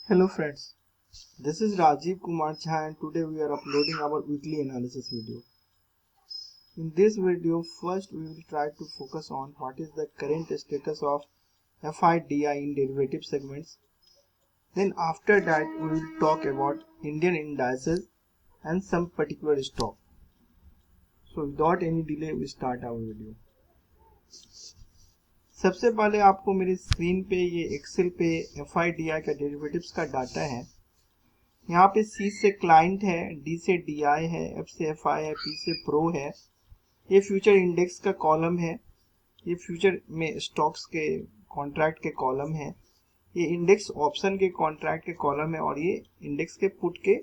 Hello friends, this is Rajiv Kumar Jha and today we are uploading our weekly analysis video. In this video, first we will try to focus on what is the current status of FIDI in derivative segments. Then after that we will talk about Indian indices and some particular stock. So without any delay we start our video. सबसे पहले आपको मेरी screen पे ये Excel पे FIDI का derivatives का data है। यहाँ पे C से क्लाइंट है, D से DI है, F से FI है, P से प्रो है। ये फ्यूचर इंडेक्स का कॉलम है, ये फ्यूचर में स्टॉक्स के कॉन्ट्रैक्ट के कॉलम है, ये इंडेक्स ऑप्शन के कॉन्ट्रैक्ट के कॉलम है और ये इंडेक्स के पुट के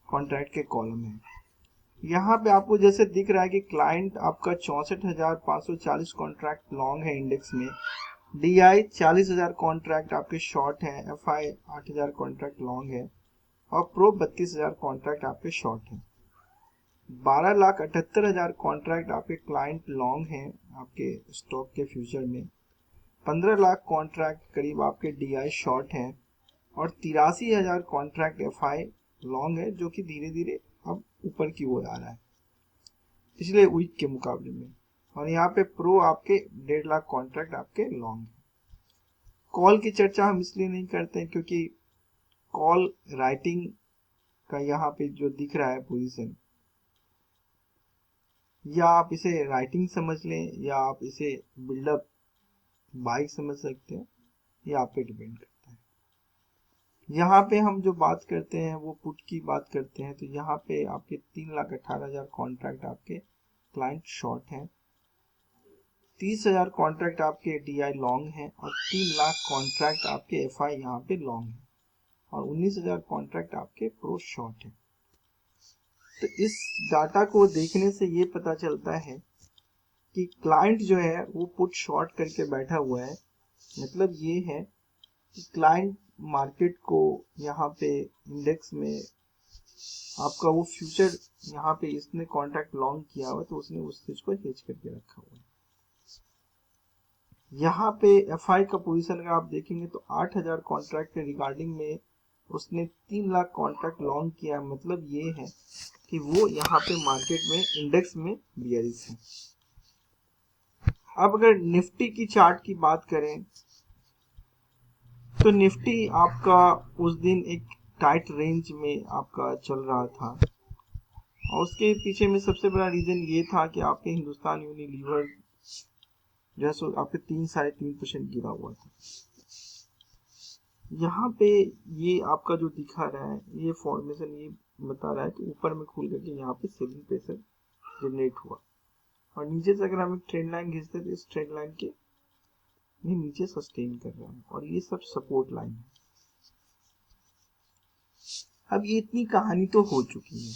कॉन्ट्रैक्ट के कॉलम है। यहाँ पे आपको जैसे दिख रहा है कि क्लाइंट आपका 64,540 कॉन्ट्रैक्ट लॉन्ग है इंडेक्स में, DI 40,000 कॉन्ट्रैक्ट आपके शॉर्ट है, FI 8,000 कॉन्ट्रैक्ट लॉन्ग है और प्रो 32,000 कॉन्ट्रैक्ट आपके शॉर्ट है। 12,78,000 कॉन्ट्रैक्ट आपके क्लाइंट लॉन्ग हैं आपके स्टॉक के फ्यूचर में, 15 लाख कॉन्ट्रैक्ट करीब आपके DI शॉर्ट हैं और 83,000 कॉन्ट्रैक्ट FI लॉन्ग है जो कि धीरे धीरे अब ऊपर की ओर आ रहा है पिछले वीक के मुकाबले में। और यहाँ पे प्रो आपके 1.5 लाख कॉन्ट्रैक्ट आपके लॉन्ग है। कॉल की चर्चा हम इसलिए नहीं करते हैं क्योंकि कॉल राइटिंग का यहाँ पे जो दिख रहा है पोजीशन, या आप इसे राइटिंग समझ लें या आप इसे बिल्डअप बाइक समझ सकते हैं, ये आप पे डिपेंड करता है। यहाँ पे हम जो बात करते हैं वो पुट की बात करते हैं, तो यहाँ पे आपके 3,18,000 कॉन्ट्रैक्ट आपके क्लाइंट शॉर्ट हैं, 30,000 कॉन्ट्रैक्ट आपके DI लॉन्ग हैं और 3 लाख कॉन्ट्रैक्ट आपके FI यहाँ पे लॉन्ग है और 19,000 कॉन्ट्रैक्ट आपके प्रो शॉर्ट है। तो इस डाटा को देखने से ये पता चलता है कि क्लाइंट जो है वो पुट शॉर्ट करके बैठा हुआ है। मतलब ये है कि क्लाइंट मार्केट को यहाँ पे इंडेक्स में आपका वो फ्यूचर यहाँ पे इसने कॉन्ट्रैक्ट लॉन्ग किया हुआ तो उसने उस चीज को हेज करके रखा हुआ है। यहाँ पे FI का पोजीशन अगर आप देखेंगे तो 8,000 कॉन्ट्रैक्ट के रिगार्डिंग में उसने 3 लाख कॉन्ट्रैक्ट लॉन्ग किया। मतलब ये है कि वो यहाँ पे मार्केट में इंडेक्स में बियरिश है। अब अगर निफ्टी की चार्ट की बात करें तो निफ्टी आपका उस दिन एक टाइट रेंज में आपका चल रहा था और उसके पीछे में सबसे बड़ा रीजन ये था कि आपके हिंदुस्तान यूनिलीवर जो है सो आपके 3-3.5% गिरा हुआ था। यहाँ पे ये आपका जो दिखा रहा है ये फॉर्मेशन ये बता रहा है कि ऊपर में खुल करके यहाँ पे सेलिंग प्रेशर जनरेट हुआ और नीचे से अगर हम एक ट्रेंड लाइन खींचते तो इस ट्रेंड लाइन के ये नीचे सस्टेन कर रहा है और ये सब सपोर्ट लाइन है। अब ये इतनी कहानी तो हो चुकी है,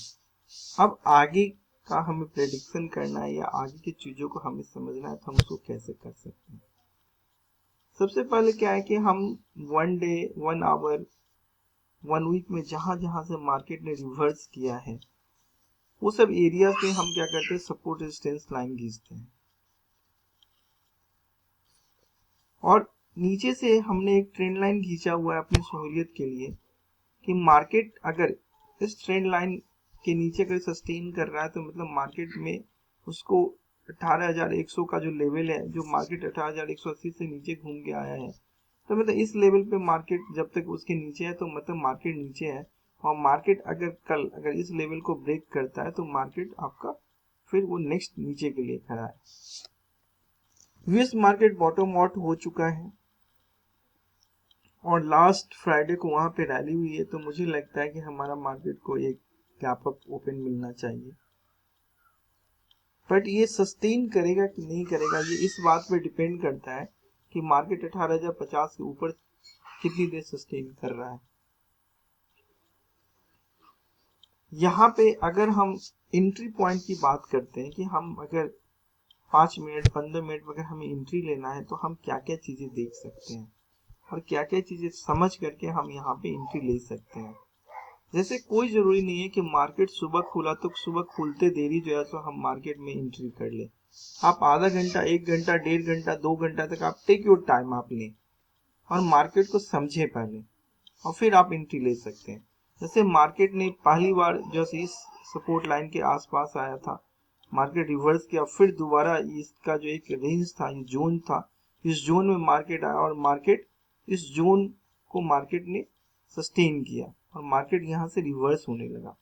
अब आगे का हमें प्रेडिक्शन करना है या आगे की चीजों को हमें समझना है तो हम उसको कैसे कर सकते हैं। सबसे पहले क्या है कि हम 1 डे 1 आवर 1 वीक में जहां जहां से मार्केट ने रिवर्स किया है वो सब एरिया पे हम क्या करते हैं, सपोर्ट रेजिस्टेंस लाइन खींचते हैं और नीचे से हमने एक ट्रेंड लाइन खींचा हुआ है अपनी सहूलियत के लिए कि मार्केट अगर इस ट्रेंड लाइन के नीचे अगर सस्टेन कर रहा है तो मतलब मार्केट में उसको 18,100 का जो लेवल है, जो मार्केट 18,180 से नीचे घूम के आया है, तो मतलब इस लेवल पे मार्केट जब तक उसके नीचे है तो मतलब मार्केट नीचे है और मार्केट अगर कल अगर इस लेवल को ब्रेक करता है तो मार्केट आपका फिर वो नेक्स्ट नीचे के लिए खड़ा है। यूएस मार्केट बॉटम आउट हो चुका है और लास्ट फ्राइडे को वहां पे रैली हुई है, तो मुझे लगता है कि हमारा मार्केट को एक गैप अप ओपन मिलना चाहिए। बट ये सस्टेन करेगा कि नहीं करेगा ये इस बात पे डिपेंड करता है कि मार्केट 18,050 के ऊपर कितनी देर सस्टेन कर रहा है। यहाँ पे अगर हम एंट्री पॉइंट की बात करते हैं कि हम अगर 5 मिनट 15 मिनट में अगर हमें एंट्री लेना है तो हम क्या क्या चीजें देख सकते हैं और क्या क्या चीजें समझ करके हम यहाँ पे एंट्री ले सकते हैं। जैसे कोई जरूरी नहीं है कि मार्केट सुबह खुला तो सुबह खुलते देरी जो है तो हम मार्केट में एंट्री कर ले। आप आधा घंटा 1 घंटा 1.5 घंटा 2 घंटा तक आप टेक योर टाइम आप लें और मार्केट को समझे पहले। और फिर आप एंट्री ले सकते हैं। जैसे मार्केट ने पहली बार जैसे इस सपोर्ट लाइन के आसपास आया था, मार्केट रिवर्स किया, फिर दोबारा इसका जो एक रेंज था, ये जोन था, इस जोन में मार्केट आया और मार्केट इस जोन को मार्केट ने सस्टेन किया और मार्केट यहाँ से रिवर्स होने लगा।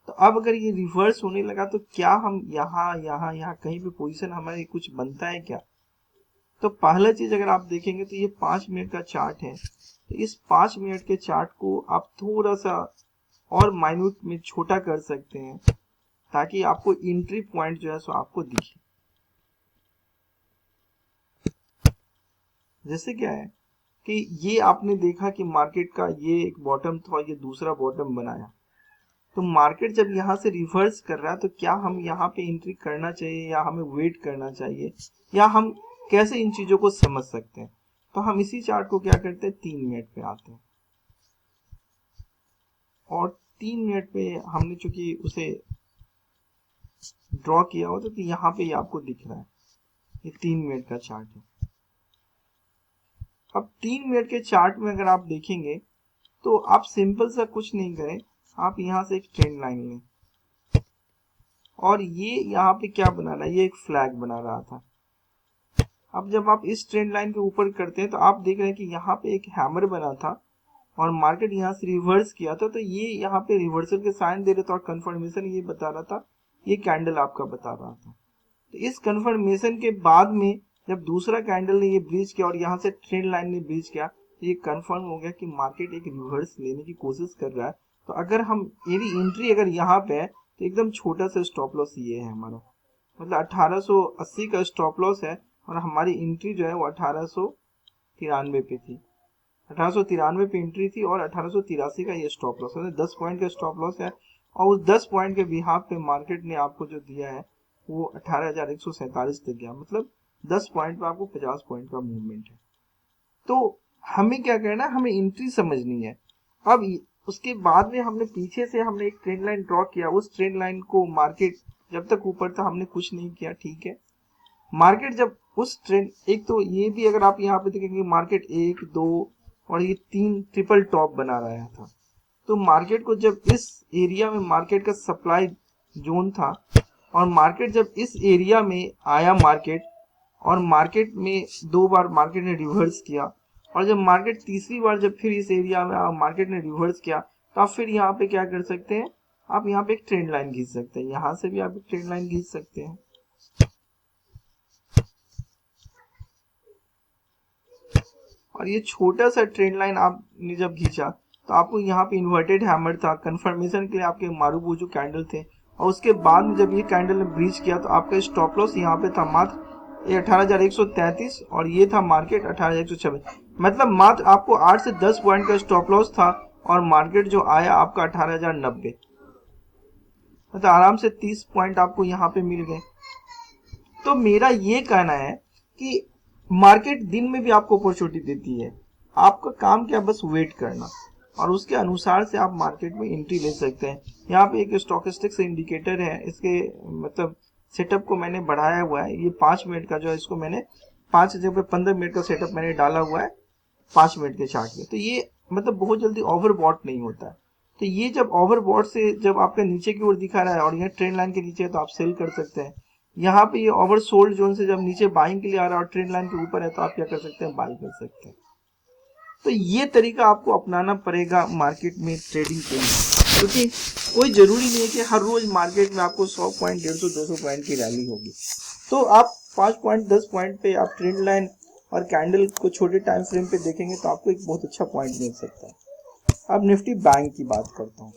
तो अब अगर ये रिवर्स होने लगा तो क्या हम यहाँ कहीं पे पोजीशन हमारी कुछ बनता है क्या? तो पहला चीज अगर आप देखेंगे तो ये 5 मिनट का चार्ट है, तो इस 5 मिनट के चार्ट को आप थोड़ा सा और माइन्यूट में छोटा कर सकते हैं ताकि आपको एंट्री पॉइंट जो है सो आपको दिखे। जैसे क्या है कि ये आपने देखा कि मार्केट का ये एक बॉटम था और ये दूसरा बॉटम बनाया, तो मार्केट जब यहाँ से रिवर्स कर रहा है तो क्या हम यहाँ पे एंट्री करना चाहिए या हमें वेट करना चाहिए, या हम कैसे इन चीजों को समझ सकते हैं? तो हम इसी चार्ट को क्या करते हैं, 3 मिनट पे आते हैं और 3 मिनट पे हमने चूंकि उसे ड्रॉ किया हो तो यहाँ पे ये आपको दिख रहा है, ये 3 मिनट का चार्ट है। अब 3 मिनट के चार्ट में अगर आप देखेंगे तो आप सिंपल सा कुछ नहीं करें, आप यहाँ से एक ट्रेंड लाइन लें और ये यहाँ पे क्या बना रहा है, ये एक फ्लैग बना रहा था। अब जब आप इस ट्रेंड लाइन के ऊपर करते हैं तो आप देख रहे हैं कि यहाँ पे एक हैमर बना था और मार्केट यहाँ से रिवर्स किया था, तो ये यहाँ पे रिवर्सल के साइन दे रहे थे और कंफर्मेशन ये बता रहा था, ये कैंडल आपका बता रहा था। तो इस कंफर्मेशन के बाद में जब दूसरा कैंडल ने ये ब्रीच किया और यहाँ से ट्रेंड लाइन ने ब्रीच किया, तो ये कंफर्म हो गया कि मार्केट एक रिवर्स लेने की कोशिश कर रहा है। तो अगर हम यदि एंट्री अगर यहाँ पे है तो एकदम छोटा सा स्टॉप लॉस ये है हमारा, मतलब 1880 का स्टॉप लॉस है और हमारी एंट्री जो है वो 1893 पे थी, 1893 पे एंट्री थी और 1883 का ये स्टॉप लॉस है, 10 पॉइंट का स्टॉप लॉस है। और उस 10 पॉइंट के बिहाफ पे मार्केट ने आपको जो दिया है वो 18,147 तक गया, मतलब 10 पॉइंट पे आपको 50 पॉइंट का मूवमेंट है। तो हमें क्या करना है, हमें एंट्री समझनी है। अब उसके बाद में हमने पीछे से हमने एक ट्रेंड लाइन ड्रॉ किया, उस ट्रेंड लाइन को मार्केट जब तक ऊपर था हमने कुछ नहीं किया, ठीक है। मार्केट जब उस ट्रेंड, एक तो ये भी अगर आप यहाँ पे देखेंगे मार्केट 1 2 और ये 3 ट्रिपल टॉप बना रहा था, तो मार्केट को जब इस एरिया में मार्केट का सप्लाई जोन था और मार्केट जब इस एरिया में आया मार्केट और मार्केट में 2 बार मार्केट ने रिवर्स किया और जब मार्केट तीसरी बार जब फिर इस एरिया में मार्केट ने रिवर्स किया, तो आप फिर यहाँ पे क्या कर सकते हैं, आप यहाँ पे एक ट्रेंड लाइन खींच सकते हैं, यहाँ से भी आप एक ट्रेंड लाइन खींच सकते हैं। और ये छोटा सा ट्रेंड लाइन आपने जब खींचा तो आपको यहाँ पे इन्वर्टेड हैमर था, कंफर्मेशन के लिए आपके मारूबुजू कैंडल थे और उसके बाद में जब ये कैंडल ने ब्रीच किया तो आपका स्टॉप लॉस यहाँ पे था मात्र 18,133 और ये था मार्केट 18,126, मतलब मात्र आपको 8 से 10 पॉइंट का स्टॉप लॉस था और मार्केट जो आया आपका 18,090, मतलब आराम से 30 पॉइंट आपको यहाँ पे मिल गए। तो मेरा ये कहना है कि मार्केट दिन में भी आपको अपॉर्चुनिटी देती है, आपका काम क्या बस वेट करना और उसके अनुसार से आप मार्केट में एंट्री ले सकते हैं। यहाँ पे एक स्टॉकेस्टिक्स इंडिकेटर है, इसके मतलब सेटअप को मैंने बढ़ाया हुआ है, ये 5 मिनट का जो है इसको मैंने 5 जगह 15 मिनट का सेटअप मैंने डाला हुआ है 5 मिनट के चार्ट में। तो ये मतलब बहुत जल्दी ओवरबॉट नहीं होता है। तो ये जब ओवरबॉट से जब आपका नीचे की ओर दिखा रहा है और यह ट्रेंड लाइन के नीचे है तो आप सेल कर सकते हैं। यहाँ पे ये ओवरसोल्ड जोन से जब नीचे बाइंग के लिए आ रहा है और ट्रेंड लाइन के ऊपर है तो आप क्या कर सकते हैं, बाई कर सकते हैं। तो ये तरीका आपको अपनाना पड़ेगा मार्केट में ट्रेडिंग के लिए, क्योंकि कोई जरूरी नहीं है कि हर रोज मार्केट में आपको 100 पॉइंट 150 200 पॉइंट की रैली होगी। तो आप 5 पॉइंट 10 पॉइंट पे आप ट्रेंड लाइन और कैंडल को छोटे टाइम फ्रेम पे देखेंगे तो आपको एक बहुत अच्छा पॉइंट मिल सकता है। अब निफ्टी बैंक की बात करता हूँ।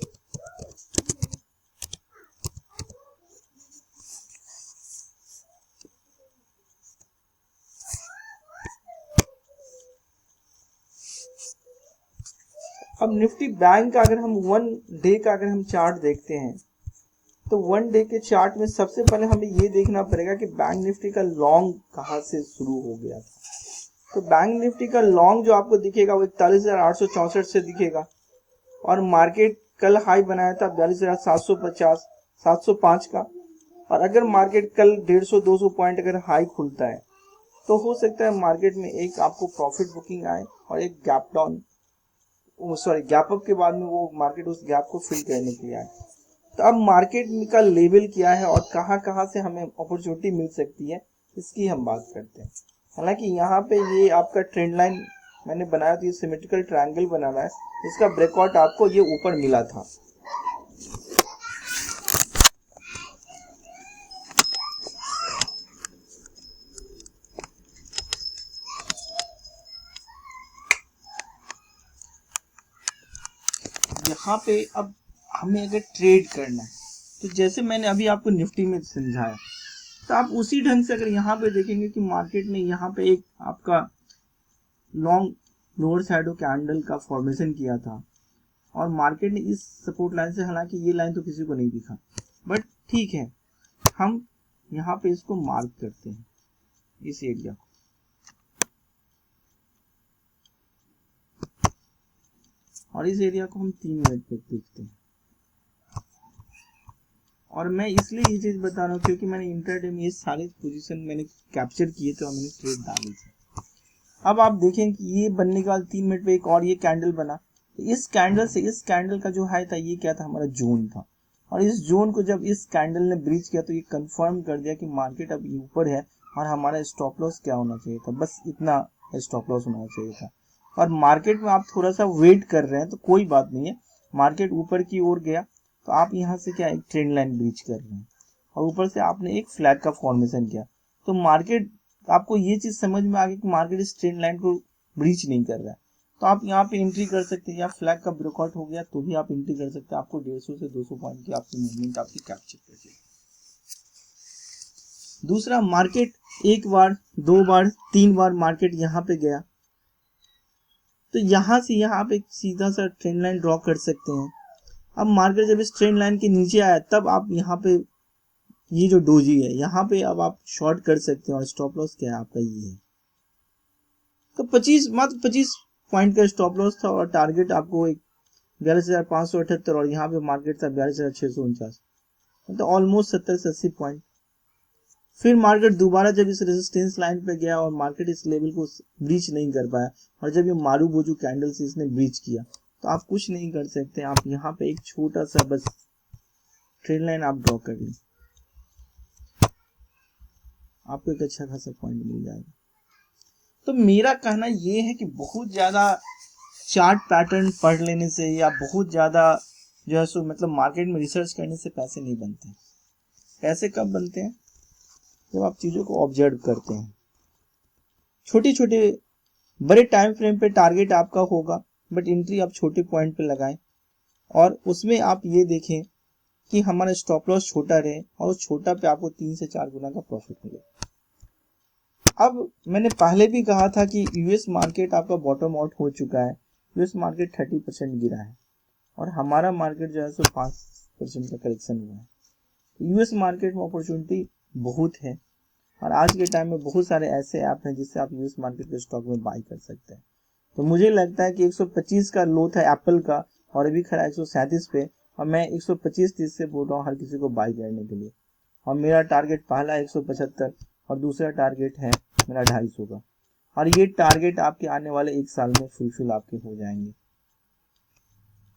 अब निफ्टी बैंक का अगर हम 1 डे का अगर हम चार्ट देखते हैं तो 1 डे के चार्ट में सबसे पहले हमें ये देखना पड़ेगा कि बैंक निफ्टी का लॉन्ग कहाँ से शुरू हो गया था। तो बैंक निफ्टी का लॉन्ग जो आपको दिखेगा वो 41,864 से दिखेगा और मार्केट कल हाई बनाया था 42,750 705 का, और अगर मार्केट कल 150-200 पॉइंट अगर हाई खुलता है तो हो सकता है मार्केट में एक आपको प्रॉफिट बुकिंग आए और एक gap down sorry gap up के बाद में वो मार्केट उस गैप को फिल करने के लिए आए। तो अब मार्केट का लेवल क्या है और कहाँ कहाँ से हमें अपॉर्चुनिटी मिल सकती है, इसकी हम बात करते हैं। हालांकि यहाँ पे ये आपका ट्रेंड लाइन मैंने बनाया, तो ये सिमेट्रिकल ट्रायंगल बना रहा है, इसका ब्रेकआउट आपको ये ऊपर मिला था। यहाँ पे अब हमें अगर ट्रेड करना है, तो जैसे मैंने अभी आपको निफ्टी में समझाया, तो आप उसी ढंग से अगर यहाँ पे देखेंगे कि मार्केट ने यहाँ पे एक आपका लॉन्ग लोअर शैडो कैंडल का फॉर्मेशन किया था और मार्केट ने इस सपोर्ट लाइन से, हालांकि ये लाइन तो किसी को नहीं दिखा, बट ठीक है, हम यहाँ पे इसको मार्क करते हैं इस एरिया को, और इस एरिया को हम 3 मिनट पे देखते हैं। और मैं इसलिए ये चीज बता रहा हूँ क्योंकि मैंने इंटरडे में ये सारे पोजीशन मैंने कैप्चर किए थे और मैंने ट्रेड डाली थी। अब आप देखें कि ये बनने के बाद 3 मिनट पे एक और ये कैंडल बना, तो इस कैंडल से इस कैंडल का जो हाई था ये क्या था, हमारा जोन था, और इस जोन को जब इस कैंडल ने ब्रीच किया तो ये कंफर्म कर दिया कि मार्केट अब ऊपर है और हमारा स्टॉप लॉस क्या होना चाहिए था, बस इतना स्टॉप लॉस होना चाहिए था। और मार्केट में आप थोड़ा सा वेट कर रहे हैं तो कोई बात नहीं है, मार्केट ऊपर की ओर गया तो आप यहाँ से क्या एक ट्रेंड लाइन ब्रीच कर रहे हैं और ऊपर से आपने एक फ्लैग का फॉर्मेशन किया, तो मार्केट आपको ये चीज समझ में आ गई कि मार्केट इस ट्रेंड लाइन को ब्रीच नहीं कर रहा है, तो आप यहाँ पे एंट्री कर सकते हैं, या फ्लैग का ब्रेकआउट हो गया तो भी आप एंट्री कर सकते हैं। आपको 150 से 200 पॉइंट की आपकी मूवमेंट आपकी कैप्चर कर जाएगी। दूसरा, मार्केट एक बार, 2 बार, 3 बार मार्केट यहाँ पे गया, तो यहाँ से यहाँ पे सीधा सा ट्रेंड लाइन ड्रॉ कर सकते हैं। अब मार्केट जब इस ट्रेंड लाइन के नीचे आया तब आप यहाँ पे ये जो डोजी है यहाँ पे अब आप शॉर्ट कर सकते हैं, और स्टॉप लॉस क्या है आपका ये है। तो 25 पॉइंट का स्टॉप लॉस था और टारगेट आपको एक 42,578 और यहाँ पे मार्केट था 42,649, मतलब ऑलमोस्ट 70 से 80 पॉइंट। फिर मार्केट दोबारा जब इस रेजिस्टेंस लाइन पे गया और मार्केट इस लेवल को ब्रीच नहीं कर पाया, और जब ये मारू बोजू कैंडल से इसने ब्रीच किया, तो आप कुछ नहीं कर सकते, आप यहाँ पे एक छोटा सा बस ट्रेंड लाइन आप ड्रॉ कर लें, आपको एक अच्छा खासा पॉइंट मिल जाएगा। तो मेरा कहना ये है कि बहुत ज्यादा चार्ट पैटर्न पढ़ लेने से या बहुत ज्यादा जो है सो मतलब मार्केट में रिसर्च करने से पैसे नहीं बनते हैं। पैसे कब बनते हैं, जब आप चीजों को ऑब्जर्व करते हैं। छोटे छोटे बड़े टाइम फ्रेम पे टारगेट आपका होगा, बट एंट्री आप छोटे पॉइंट पे लगाएं, और उसमें आप ये देखें कि हमारा स्टॉप लॉस छोटा रहे और उस छोटा पे आपको 3 से 4 गुना का प्रॉफिट मिले। अब मैंने पहले भी कहा था कि यूएस मार्केट आपका बॉटम आउट हो चुका है, यूएस मार्केट 30% गिरा है और हमारा मार्केट जो है सो 5% का करेक्शन हुआ है। यूएस मार्केट में अपॉर्चुनिटी बहुत है और आज के टाइम में बहुत सारे ऐसे ऐप हैं जिससे आप यूएस मार्केट के स्टॉक में बाई कर सकते हैं। तो मुझे लगता है कि 125 का लो था एप्पल का और अभी खड़ा 137 पे, और मैं 125-30 से बोल रहा हूँ हर किसी को बाई करने के लिए। और मेरा टारगेट पहला 175 और दूसरा टारगेट है मेरा 250 का, और ये टारगेट आपके आने वाले 1 साल में फुलफिल आपके हो जाएंगे।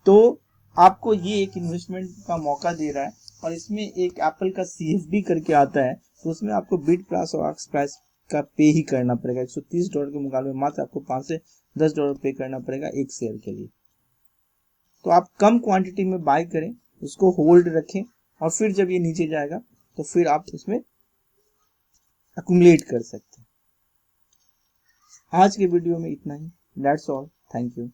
तो आपको ये एक इन्वेस्टमेंट का मौका दे रहा है, और इसमें एक एप्पल का CFD करके आता है, तो उसमें आपको बिड प्राइस और आस्क प्राइस का पे ही करना पड़ेगा। $130 के मुकाबले में मात्र आपको $5 से $10 पे करना पड़ेगा एक शेयर के लिए। तो आप कम क्वांटिटी में बाय करें, उसको होल्ड रखें, और फिर जब ये नीचे जाएगा तो फिर आप उसमें अक्यूमुलेट कर सकते हैं। आज के वीडियो में इतना ही। That's all, thank you.